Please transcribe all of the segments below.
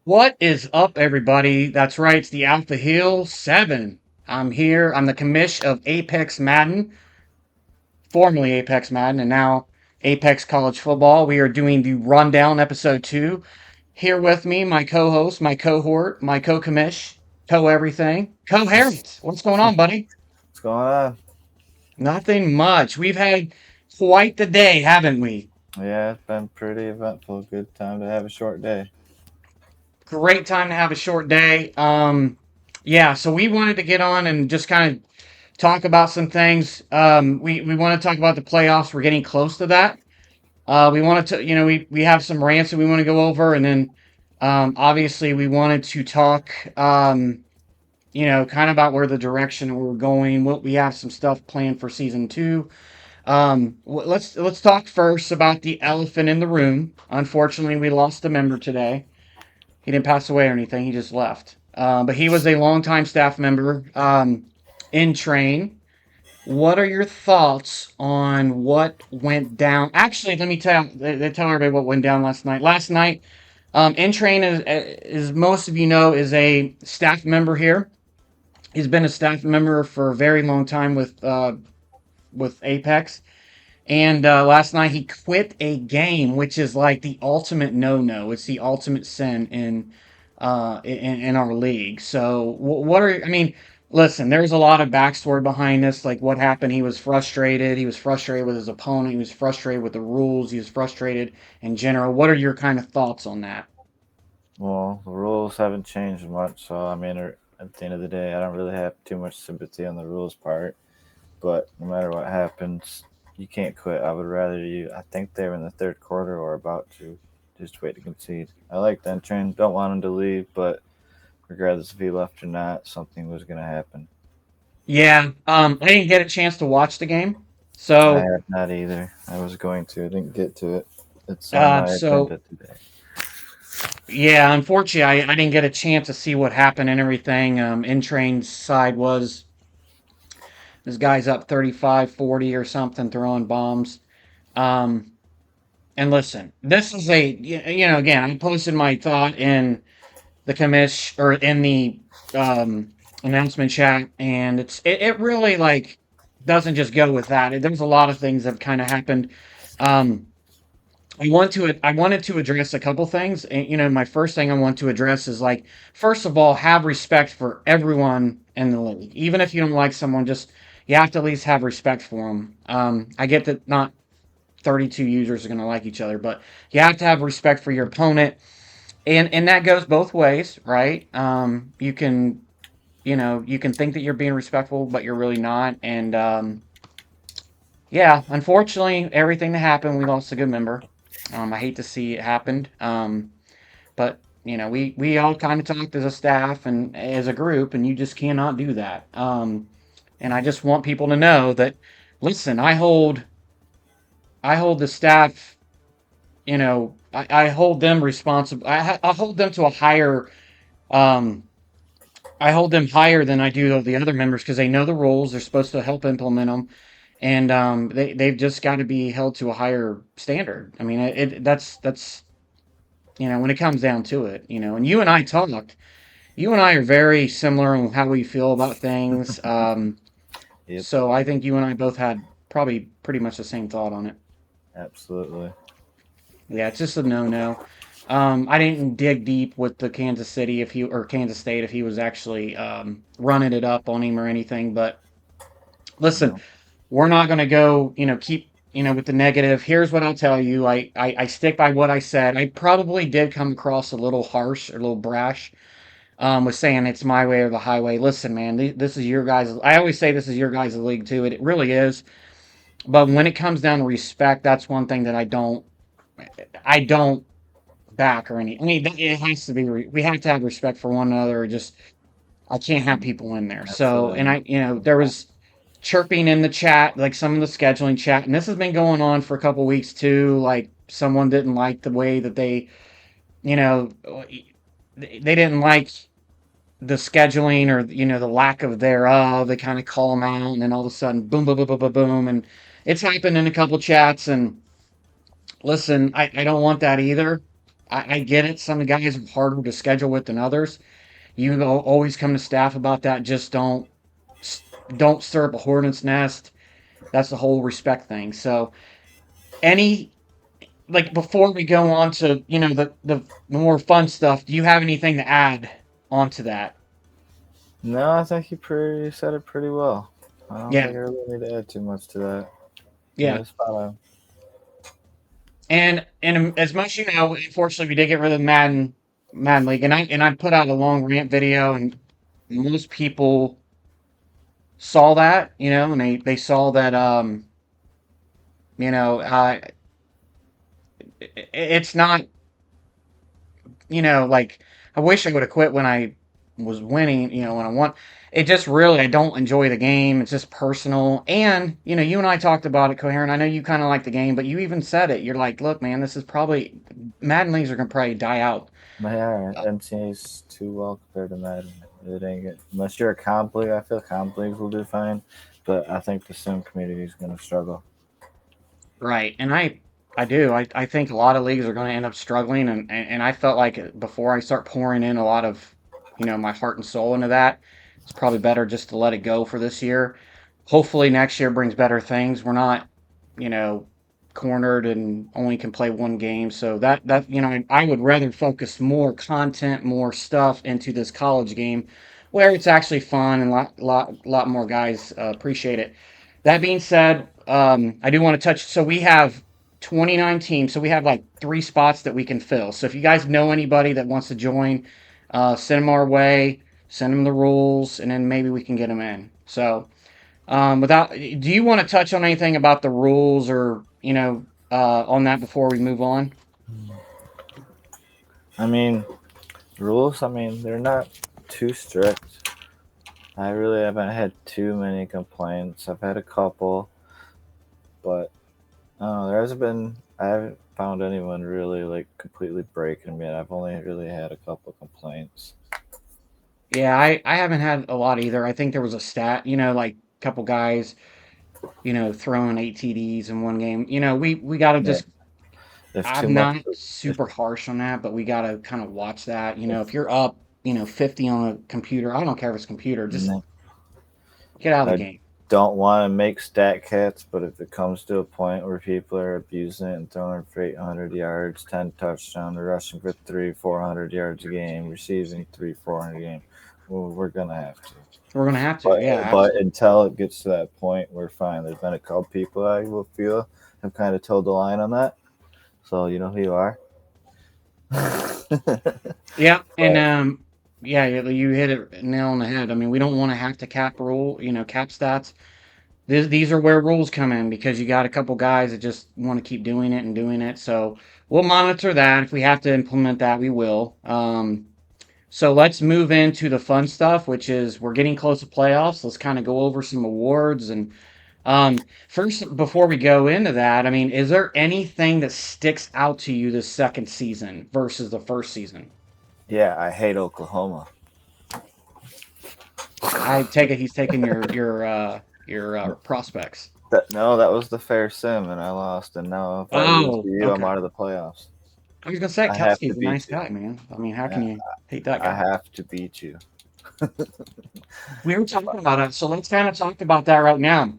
What is up, everybody? That's right, it's the Alpha Hill 7. I'm here. I'm the commish of Apex Madden, formerly Apex Madden, and now Apex College Football. We are doing the Rundown Episode 2. Here with me, my co host, my cohort, my co commish, co everything, co Harriet. What's going on, buddy? What's going on? Nothing much. We've had quite the day, haven't we? Yeah, it's been pretty eventful. Good time to have a short day. Great time to have a short day. Yeah, so we wanted to get on and just kind of talk about some things. We want to talk about the playoffs. We're getting close to that. We wanted to, we have some rants that we want to go over, and then obviously we wanted to talk, kind of about where the direction we're going. What we have some stuff planned for season two. Let's talk first about the elephant in the room. Unfortunately, we lost a member today. He didn't pass away or anything. He just left. But he was a longtime staff member in train. What are your thoughts on what went down? Actually, let me tell everybody what went down last night. Last night, in train is most of you know is a staff member here. He's been a staff member for a very long time with Apex. And last night he quit a game, which is like the ultimate no-no. It's the ultimate sin in our league. So what are I mean? Listen, there's a lot of backstory behind this. Like what happened? He was frustrated. He was frustrated with his opponent. He was frustrated with the rules. He was frustrated in general. What are your kind of thoughts on that? Well, the rules haven't changed much, so at the end of the day, I don't really have too much sympathy on the rules part. But no matter what happens, you can't quit. I would rather you. I think they're in the third quarter or about to. Just wait to concede. I like that train. Don't want him to leave, but regardless if he left or not, something was going to happen. Yeah, I didn't get a chance to watch the game, I so have not either. I was going to. I didn't get to it. It's on my so agenda today. yeah, unfortunately, I didn't get a chance to see what happened and everything. In train's side was this guy's up 35, 40 or something, throwing bombs. Um, and listen, this is again, I posted my thought in the commish or in the announcement chat, and it really like doesn't just go with that. There's a lot of things that kind of happened. Um, I wanted to address a couple things. And, my first thing I want to address is like, first of all, have respect for everyone in the league. Even if you don't like someone, just you have to at least have respect for them. I get that not 32 users are going to like each other, but you have to have respect for your opponent, and that goes both ways, right? You can think that you're being respectful, but you're really not. And yeah, unfortunately, everything that happened, we lost a good member. I hate to see it happen. But we all kind of talked as a staff and as a group, and you just cannot do that. And I just want people to know that, listen, I hold the staff, I hold them responsible. I hold them to a higher, um, I hold them higher than I do the other members because they know the rules. They're supposed to help implement them, and they've just got to be held to a higher standard. I mean, that's when it comes down to it, and you and I talked. You and I are very similar on how we feel about things. Yep, So I think you and I both had probably pretty much the same thought on it. absolutely. Yeah, it's just a no-no. I didn't dig deep with the Kansas City if he or Kansas State if he was actually running it up on him or anything. But listen, No. we're not going to go, keep, with the negative. Here's what I'll tell you. I stick by what I said. I probably did come across a little harsh or a little brash with saying it's my way or the highway. Listen, man, this is your guys. I always say this is your guys' league too. It really is. But when it comes down to respect, that's one thing that I don't back or any. I mean, it has to be. We have to have respect for one another. Or just I can't have people in there. So, and Absolutely. there was chirping in the chat, like some of the scheduling chat, and this has been going on for a couple weeks too. Like someone didn't like the way that you know, they didn't like the scheduling or the lack of thereof. They kind of call them out, and then all of a sudden, boom, boom, boom, boom, boom, boom, and it's happened in a couple chats. And listen, I don't want that either. I get it. Some guys are harder to schedule with than others. You know, always come to staff about that. Just don't stir up a hornet's nest. That's the whole respect thing. So any like before we go on to the more fun stuff, do you have anything to add onto that? No, I think you pretty said it pretty well. I don't Yeah, think I really need to add too much to that. yeah. Yeah, spot on. And as much you know, unfortunately, we did get rid of the Madden League, and I put out a long rant video, and most people saw that, and they saw that you know, uh, it's not, like I wish I would have quit when I was winning, when I won. It just really, I don't enjoy the game. It's just personal. And, you and I talked about it, Coherent. I know you kind of like the game, but you even said it. You're like, look, man, this is probably, Madden leagues are going to probably die out. But yeah, NCA's too well compared to Madden. It ain't good. Unless you're a comp league, I feel comp leagues will do fine. But I think the sim community is going to struggle. Right. And I do. I think a lot of leagues are going to end up struggling. And I felt like before I start pouring in a lot of, my heart and soul into that, it's probably better just to let it go for this year. Hopefully next year brings better things. We're not, you know, cornered and only can play one game. So that I would rather focus more content, more stuff into this college game where it's actually fun and lot more guys appreciate it. That being said, I do want to touch. So we have 29 teams. So we have like 3 spots that we can fill. So if you guys know anybody that wants to join, send them our way. Send them the rules, and then maybe we can get them in. So do you want to touch on anything about the rules or on that before we move on? I mean, rules, I mean, they're not too strict. I really haven't had too many complaints. I've had a couple, but there hasn't been. I haven't found anyone really like completely breaking me. I've only really had a couple complaints. Yeah, I haven't had a lot either. I think there was a stat, like a couple guys, throwing 8 TDs in one game. We got to Yeah, just. if too I'm much, not if, super harsh on that, but we got to kind of watch that. if If you're up, 50 on a computer, I don't care if it's a computer, just get out of the I game. don't want to make stat cats, but if it comes to a point where people are abusing it and throwing for 800 yards, 10 touchdowns, rushing for 400 yards a game, receiving 400 a game, well, we're gonna have to. We're gonna have to. But Yeah, but absolutely. until it gets to that point, we're fine. There's been a couple people I will feel have kind of toed the line on that. So you know who you are. Yeah, and But yeah, you hit it nail on the head. I mean, we don't want to have to cap stats. These are where rules come in because you got a couple guys that just want to keep doing it and doing it. So we'll monitor that. If we have to implement that, we will. So let's move into the fun stuff, which is we're getting close to playoffs. Let's kind of go over some awards and first before we go into that, I mean, is there anything that sticks out to you this second season versus the first season? yeah, I hate Oklahoma. I take it he's taking your prospects. No, that was the fair sim, and I lost. And now if I lose Oh, to you, I'm okay. out of the playoffs. I was gonna say I have to Kelsey's a nice beat you. guy, man. I mean, how I, can you hate that I guy? have to beat you. We were talking about it, so let's kind of talk about that right now.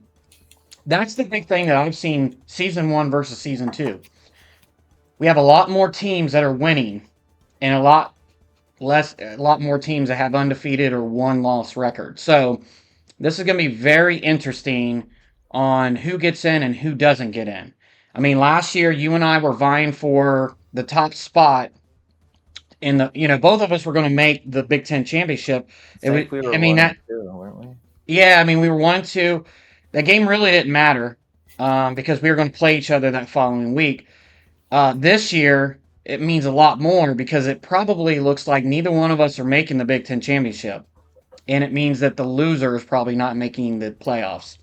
That's the big thing that I've seen season one versus season two. We have a lot more teams that are winning, and a lot more teams that have undefeated or one loss record. So this is going to be very interesting on who gets in and who doesn't get in. I mean, last year you and I were vying for the top spot in the, both of us were going to make the Big Ten championship. I It was, think we were I mean, one that, and two, weren't we? yeah, I mean, we were 1-2. That game really didn't matter because we were going to play each other that following week. This year, it means a lot more because it probably looks like neither one of us are making the Big Ten championship. And it means that the loser is probably not making the playoffs,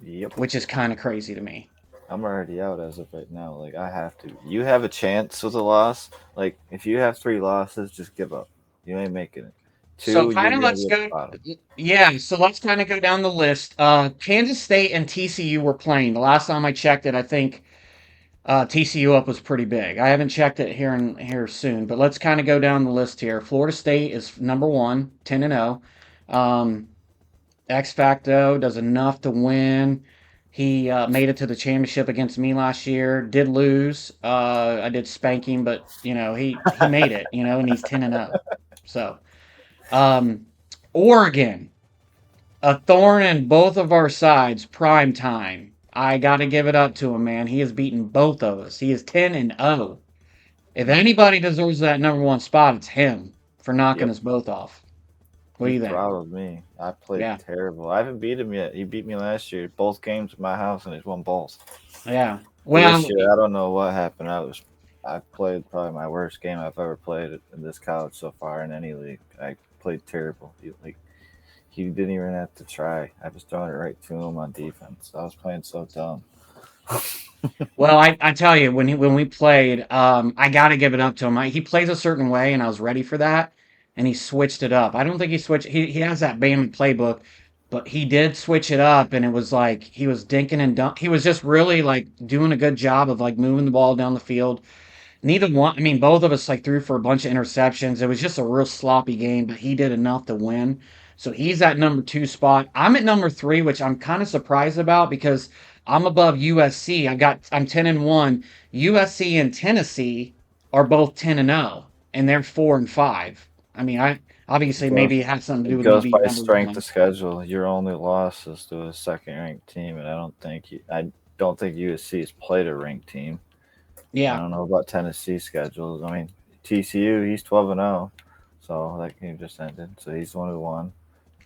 Yep. which is kind of crazy to me. I'm already out as of right now. Like I have to. You have a chance with a loss. Like if you have 3 losses, just give up. You ain't making it. So Two, you're kind of gonna let's be at the go. bottom. Yeah, so let's kind of go down the list. Kansas State and TCU were playing. The last time I checked it, I think TCU up was pretty big. I haven't checked it here soon, but let's kind of go down the list here. Florida State is number one, 10-0. Um, X Facto does enough to win. He made it to the championship against me last year. Did lose. I did spank him, but he made it. And he's 10-0. So Oregon, a thorn in both of our sides. Prime time. I got to give it up to him, man. He has beaten both of us. He is 10-0. If anybody deserves that number one spot, it's him for knocking Yep. us both off. What do He's you think? proud of me. I played Yeah, terrible. I haven't beat him yet. He beat me last year. Both games at my house, and he's won both. yeah. So Well, this year, I don't know what happened. I played probably my worst game I've ever played in this college so far in any league. I played terrible. He didn't even have to try. I was throwing it right to him on defense. I was playing so dumb. Well, I tell you, when we played, I got to give it up to him. He plays a certain way, and I was ready for that, and he switched it up. I don't think he switched. He has that Bama playbook, but he did switch it up, and it was like he was dinking and dunk. He was just really like doing a good job of like moving the ball down the field. Neither one, I mean, both of us like threw for a bunch of interceptions. It was just a real sloppy game, but he did enough to win. So he's at number two spot. I'm at number three, which I'm kind of surprised about because I'm above USC. I'm 10-1. USC and Tennessee are both 10-0, and they're 4-5. I mean, I It obviously goes maybe it has something to do it with me goes being by number strength one. of schedule. Your only loss is to a second ranked team, and I don't think USC has played a ranked team. I Yeah, don't know about Tennessee schedules. I mean, TCU, he's 12-0, so that game just ended. So he's the one who won.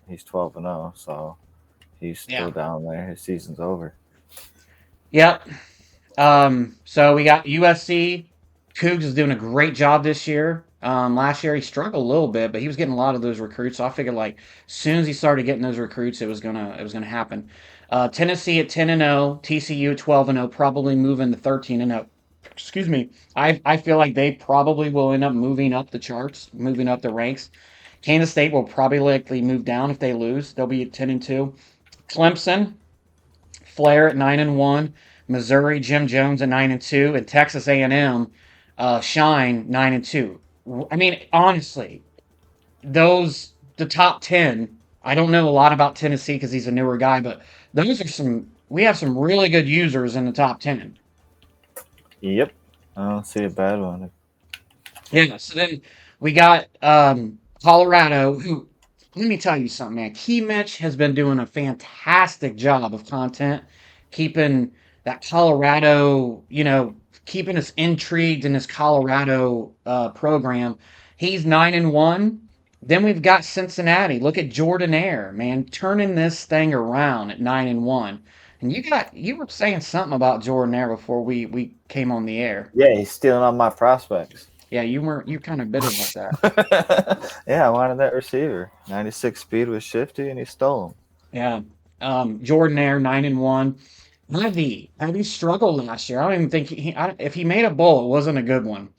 He's 12-0, so he's yeah, still down there. His season's over. yep. So we got USC. Cougs is doing a great job this year. Last year he struggled a little bit, but he was getting a lot of those recruits. So I figured like as soon as he started getting those recruits, it was gonna happen. Tennessee at 10-0, TCU 12-0, probably moving to 13-0. Excuse me. I feel like they probably will end up moving up the charts, moving up the ranks. Kansas State will probably likely move down if they lose. They'll be at 10-2. Clemson, Flair at 9-1, Missouri Jim Jones at 9-2, and Texas A&M Shine 9-2. I mean, honestly, the top 10. I don't know a lot about Tennessee because he's a newer guy, but those are some. We have some really good users in the top 10. Yep. I don't see a bad one. Yeah. So then we got Colorado, who let me tell you something, man. Key Mitch has been doing a fantastic job of content, keeping that Colorado, keeping us intrigued in this Colorado program. He's 9-1. Then we've got Cincinnati. Look at Jordan Air, man, turning this thing around at 9-1. And you were saying something about Jordan Air before we came on the air. Yeah, he's stealing all my prospects. Yeah, you kind of bitter about that. Yeah, I wanted that receiver. 96 speed was shifty, and he stole him. Yeah. Jordan Air 9-1. Heavy struggled last year. I don't even think if he made a bowl, it wasn't a good one.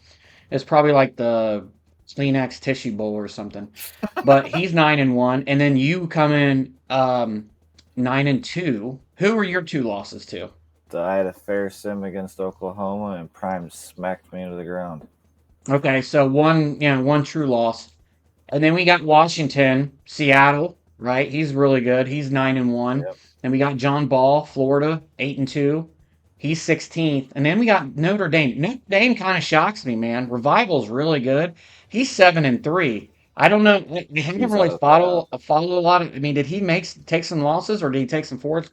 It's probably like the Kleenex tissue bowl or something. But he's 9-1, and then you come in 9-2. Who were your two losses to? I had a fair sim against Oklahoma, and Prime smacked me into the ground. Okay, so one true loss. And then we got Washington, Seattle, right? He's really good. He's 9-1. Yep. And we got John Ball, Florida, 8-2. He's 16th. And then we got Notre Dame. Notre Dame kind of shocks me, man. Revival's really good. He's 7-3. I don't know. I haven't He's really out of playoff. follow a lot of. I mean, did he take some losses or did he take some forced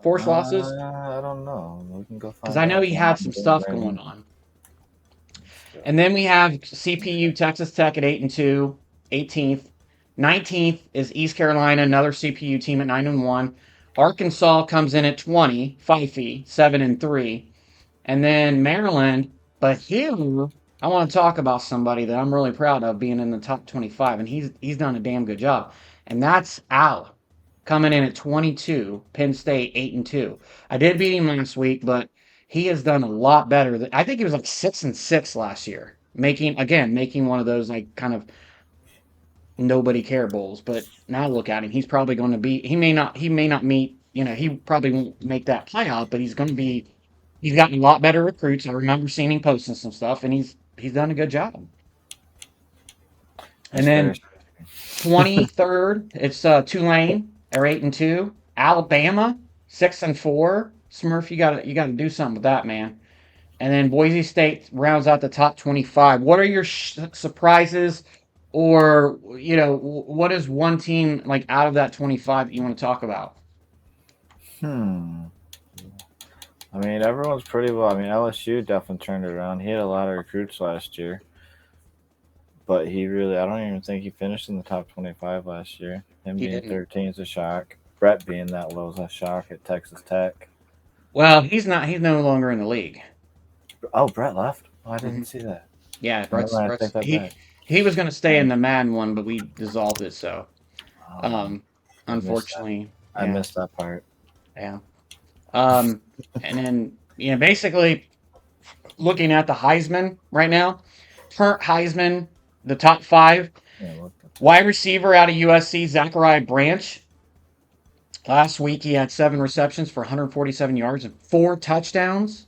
losses? I don't know. We can go Because find I know out. he had some stuff going Brain. on. And then we have CPU Texas Tech at 8-2, 18th. 19th is East Carolina, another CPU team at 9-1. Arkansas comes in at 20, Fife, 7-3. And then Maryland, but here I want to talk about somebody that I'm really proud of being in the top 25, and he's done a damn good job. And that's Al coming in at 22, Penn State 8-2. I did beat him last week, but he has done a lot better. I think he was like 6-6 last year, making one of those like kind of nobody care bowls. But now look at him; he's probably going to be. He may not meet. He probably won't make that playoff, but he's going to be He's gotten a lot better recruits. I remember seeing him posting some stuff, and he's done a good job. And That's fair. then 23rd, it's Tulane. They're 8-2. Alabama 6-4. Smurf, you gotta do something with that, man. And then Boise State rounds out the top 25. What are your surprises, or what is one team like out of that 25 that you want to talk about? Hmm. I mean, everyone's pretty well. I mean, LSU definitely turned it around. He had a lot of recruits last year, but I don't even think he finished in the top 25 last year. Him He being didn't. 13 is a shock. Brett being that low is a shock at Texas Tech. Well, he's not. He's no longer in the league. Oh, Brett left? Oh, I Hmm. didn't see that. Yeah, Never mind, I take that he back. he was going to stay in Um, the Madden one, but we dissolved it. So, oh, um, I missed that. unfortunately, I yeah, missed that part. yeah. And then basically looking at the Heisman right now, current Heisman, the top five Yeah, look at that. wide receiver out of USC, Zachariah Branch. Last week he had 7 receptions for 147 yards and 4 touchdowns.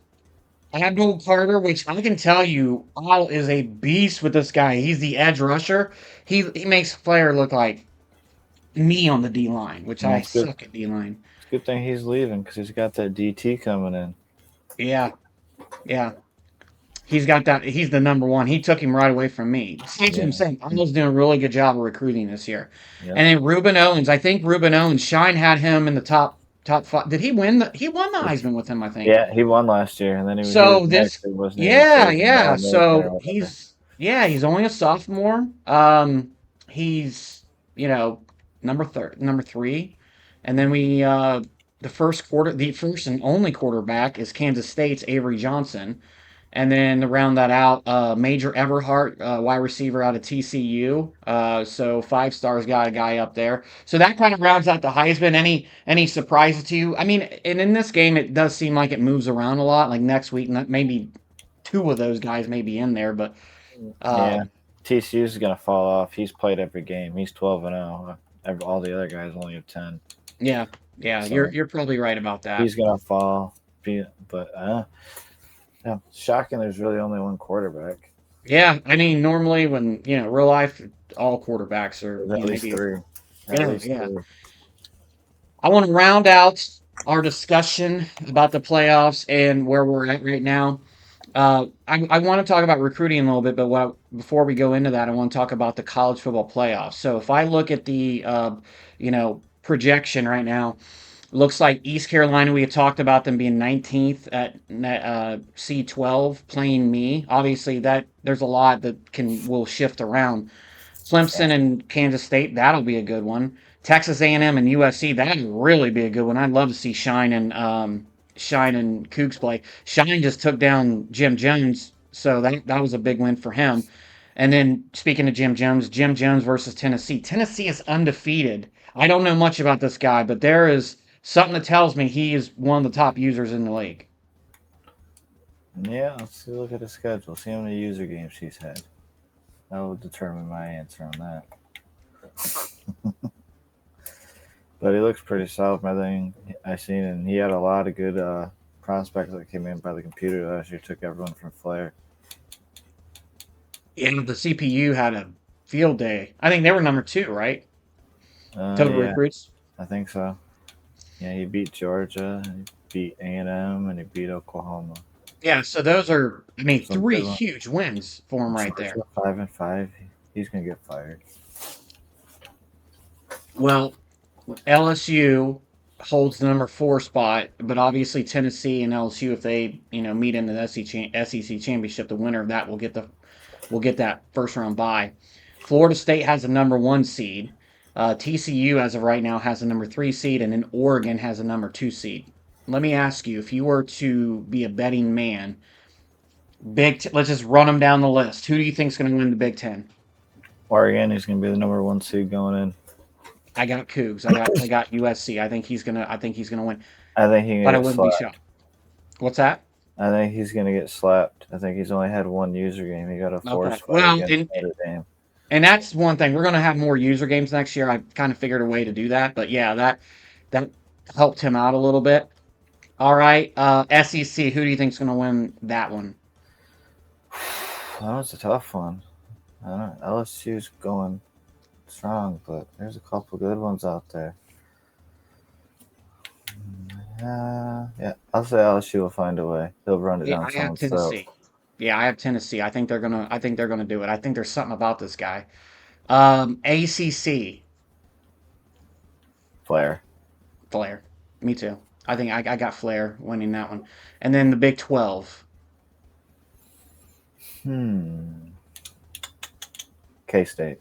Abdul Carter, which I can tell you, Al is a beast with this guy. He's the edge rusher. He makes Flair look like me on the D line, which Well, I it's good. suck at D line. It's a good thing he's leaving because he's got that DT coming in. Yeah, yeah. He's got that. He's the number one. He took him right away from me. That's what I'm Yeah. saying. Al's doing a really good job of recruiting this year. Yep. And then Ruben Owens. I think Ruben Owens. Shine had him in the top five. Did he win? He won the Heisman with him, I think. Yeah, he won last year, and then he was So next. this, He wasn't even yeah, chosen by yeah. American or So whatever. he's only a sophomore. He's number three, and then the first and only quarterback is Kansas State's Avery Johnson. And then to round that out, Major Everhart, wide receiver out of TCU. So 5 stars got a guy up there. So that kind of rounds out the Heisman. Any surprises to you? I mean, and in this game, it does seem like it moves around a lot. Like next week, maybe two of those guys may be in there, but Yeah, um, TCU is gonna fall off. He's played every game. He's 12-0. All the other guys only have 10. yeah, yeah, you're So you're probably right about that. he's gonna fall. But yeah, shocking. There's really only one quarterback. Yeah, I mean, normally when real life, all quarterbacks are There's at least maybe three. At yeah, least yeah. three. I want to round out our discussion about the playoffs and where we're at right now. I want to talk about recruiting a little bit, but before we go into that, I want to talk about the college football playoffs. So if I look at the projection right now, looks like East Carolina. We had talked about them being 19th at C12, playing me. Obviously, that there's a lot that will shift around. Yeah. Clemson and Kansas State, that'll be a good one. Texas A&M and USC, that'd really be a good one. I'd love to see Shine and Cougs play. Shine just took down Jim Jones, so that was a big win for him. And then speaking of Jim Jones versus Tennessee. Tennessee is undefeated. I don't know much about this guy, but there is something that tells me he is one of the top users in the league. Yeah. Let's see. Look at his schedule. See how many user games he's had. That will determine my answer on that. But he looks pretty solid from everything I seen, and he had a lot of good prospects that came in by the computer last year. Took everyone from Flair. And the CPU had a field day. I think they were number two, right? Total Yeah, recruits. I think so. Yeah, he beat Georgia, he beat A&M, and he beat Oklahoma. Yeah, so those are, I mean, Some three good one. huge wins for him right there. Georgia 5-5. He's gonna get fired. Well, LSU holds the number four spot, but obviously Tennessee and LSU, if they meet in the SEC championship, the winner of that will get that first round bye. Florida State has the number one seed. TCU, as of right now, has the number three seed, and then Oregon has a number two seed. Let me ask you, if you were to be a betting man, let's just run them down the list. Who do you think is going to win the Big Ten? Oregon, he's gonna be the number one seed going in. I got Cougs. I got USC. I think he's gonna win, I think he can but I get wouldn't be slapped. shocked. What's that? I think he's gonna get slapped. I think he's only had one user game. He got a Okay. forced fight Well, against Notre Dame. and that's one thing. We're gonna have more user games next year. I kind of figured a way to do that, but yeah, that helped him out a little bit. All right. SEC. Who do you think's going to win that one? That was a tough one. I don't know. LSU's going strong, but there's a couple good ones out there. Yeah, I'll say LSU will find a way. They'll run it Yeah, down I have someone's throat. Tennessee. Yeah, I have Tennessee. I think they're gonna do it. I think there's something about this guy. ACC. Flair. Flair. Me too. I got Flair winning that one. And then the Big 12. Hmm. K State.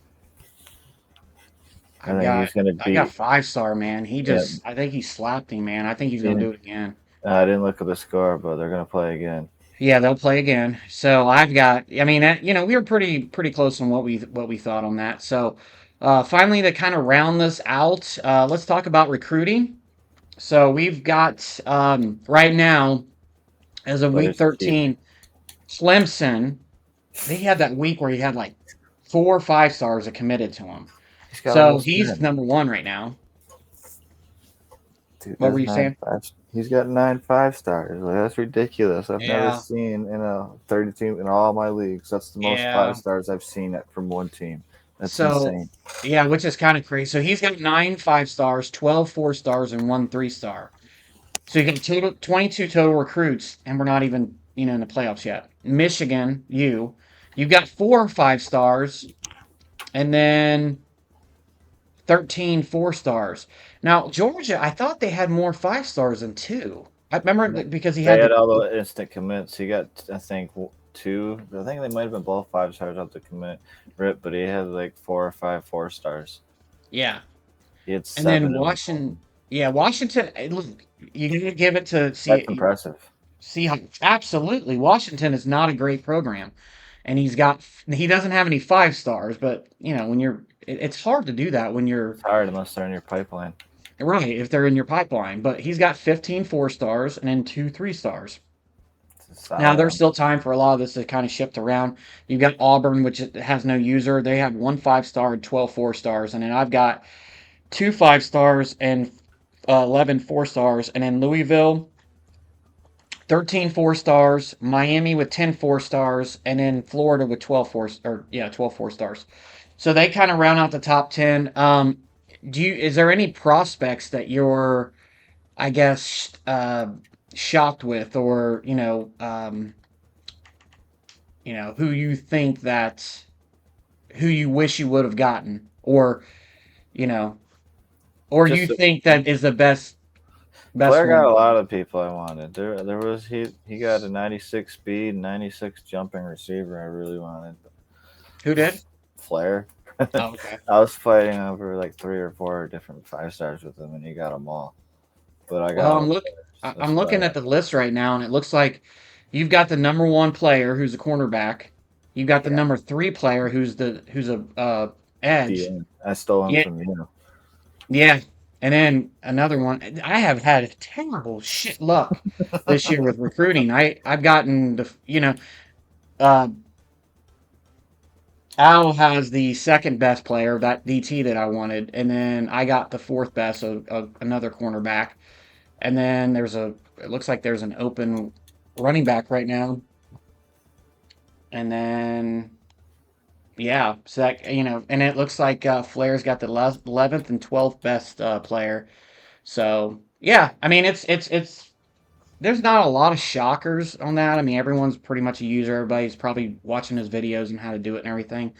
I I think got he's going to I got beat. 5-star, man. Yeah, I think he slapped him, man. I think he's gonna seen do it. it again. I didn't look at the score, but they're going to play again. Yeah, they'll play again. So I've got. I mean, we were pretty close on what we thought on that. So finally, to kind of round this out, let's talk about recruiting. So we've got right now as of week Flair's cheap. 13, Clemson. They had that week where he had like 4 or 5 stars that committed to him. He's got So almost he's 10. number one right now. Dude, What were there's you saying? 9 5. He's got 9 5 stars. Like, that's ridiculous. I've never Yeah, seen in a 30 team in all my leagues. That's the most five yeah. stars I've seen it from one team. That's So insane. yeah, which is kind of crazy. So he's got 9 5 stars, 12 4 stars, and 1 3 star. So you get total 22 total recruits, and we're not even in the playoffs yet. Michigan, you've got 4 5 stars, and then 13 4 stars. Now Georgia, I thought they had more 5 stars than two. I remember because he They had had the all the instant commits. He got, I think, two. I think they might have been both 5 stars out the commit rip, but he had like 4 or 5 4 stars. yeah, He had and then 7 in the whole. Washington. Yeah, Washington. Look, you gotta give it to That's impressive. Seahawks. Absolutely, Washington is not a great program, and he doesn't have any 5 stars. But when it's hard to do that when you're It's hard unless they're in your pipeline. right if they're in your pipeline. But he's got 15 4 stars and then 2 3 stars. It's a Now solid there's one. still time for a lot of this to kind of shift around. You've got Auburn, which has no user. They have 1 5 star and 12 4 stars, and then I've got 2 5 stars and 11 4 stars, and then Louisville 13 4 stars, Miami with 10 4 stars, and then Florida with 12 4 stars. So they kind of round out the top 10. Is there any prospects that you're, I guess, shocked with, or who you think that who you wish you would have gotten, you know, or you Just think that is the best Flair got one? a lot of people I wanted. There was he got a 96 speed, 96 jumping receiver I really wanted. Who did? Flair. Oh, okay. I was fighting over like 3 or 4 different 5 stars with him, and he got them all. But I Well, got him. That's I'm what I looking at got. the list right now, and it looks like you've got the number one player who's a cornerback. You've got the Yeah, number three player who's a edge. DN. I stole him Yeah, from you. yeah, and then another one. I have had terrible shit luck this year with recruiting. I've gotten uh, Al has the second best player, that DT that I wanted, and then I got the fourth best, so another cornerback. And then it looks like there's an open running back right now. And then, yeah, so and it looks like Flair's got the 11th and 12th best player. So, yeah, I mean, there's not a lot of shockers on that. I mean, everyone's pretty much a user. Everybody's probably watching his videos and how to do it and everything.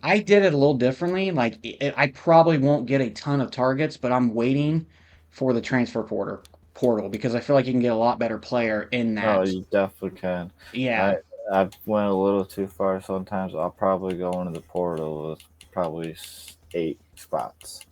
I did it a little differently. Like, I probably won't get a ton of targets, but I'm waiting for the transfer portal because I feel like you can get a lot better player in Oh, that. you definitely can. Yeah, I I went a little too far sometimes. I'll probably go into the portal with probably 8 spots,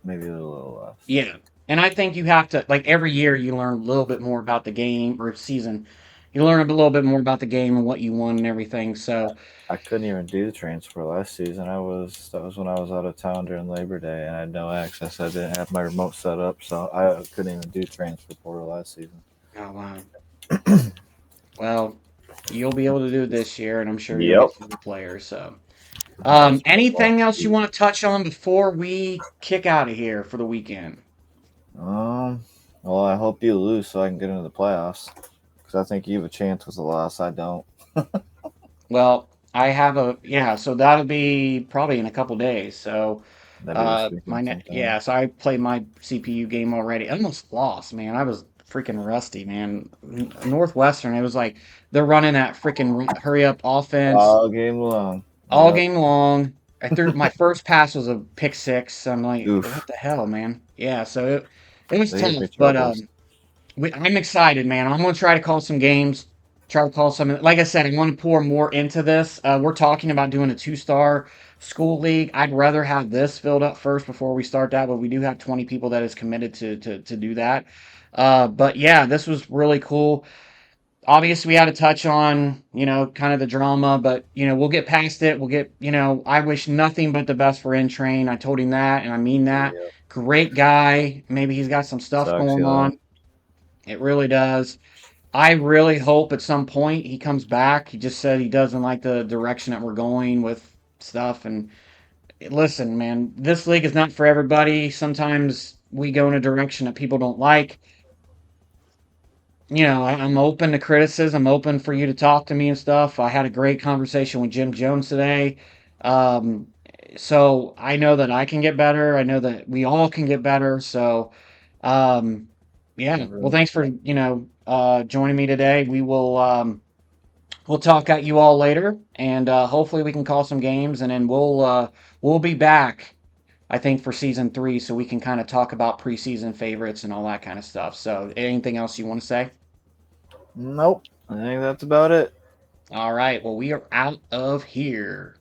maybe a little less. yeah. And I think you have to, like, every year you learn a little bit more about the game or season. You learn a little bit more about the game and what you want and everything. So, I couldn't even do the transfer last season. That was when I was out of town during Labor Day and I had no access. I didn't have my remote set up, so I couldn't even do transfer portal last season. oh wow. Well, you'll be able to do it this year, and I'm sure you'll Yep. get some players. So, That's football. anything else you want to touch on before we kick out of here for the weekend? Um, Well, I hope you lose so I can get into the playoffs. Because I think you have a chance with the loss. I don't. Well, I have a yeah, so that'll be probably in a couple days. So That'd be this weekend sometime. yeah, so I played my CPU game already. I almost lost, man. I was freaking rusty, man. Northwestern, it was like they're running that freaking hurry up offense All game long. all Yep. game long. I threw my first pass was a pick six. I'm like, what Oof. the hell, man? Yeah, so it was They hit tough, the but troubles. I'm excited, man. I'm gonna try to call some games. Try to call some. Like I said, I want to pour more into this. We're talking about doing a two-star school league. I'd rather have this filled up first before we start that, but we do have 20 people that is committed to do that. But yeah, this was really cool. Obviously, we had to touch on, kind of the drama, but, we'll get past it. We'll get, I wish nothing but the best for In Train. I told him that, and I mean that. Yep. Great guy. Maybe he's got some stuff Sucks he going on. left. It really does. I really hope at some point he comes back. He just said he doesn't like the direction that we're going with stuff. And listen, man, this league is not for everybody. Sometimes we go in a direction that people don't like. I'm open to criticism, open for you to talk to me and stuff. I had a great conversation with Jim Jones today. Um, so I know that I can get better. I know that we all can get better. So, um, yeah. Well, Everyone. thanks for, joining me today. We'll talk at you all later, and hopefully we can call some games, and then we'll be back. I think for season three, so we can kind of talk about preseason favorites and all that kind of stuff. So, anything else you want to say? Nope. I think that's about it. All right. Well, we are out of here.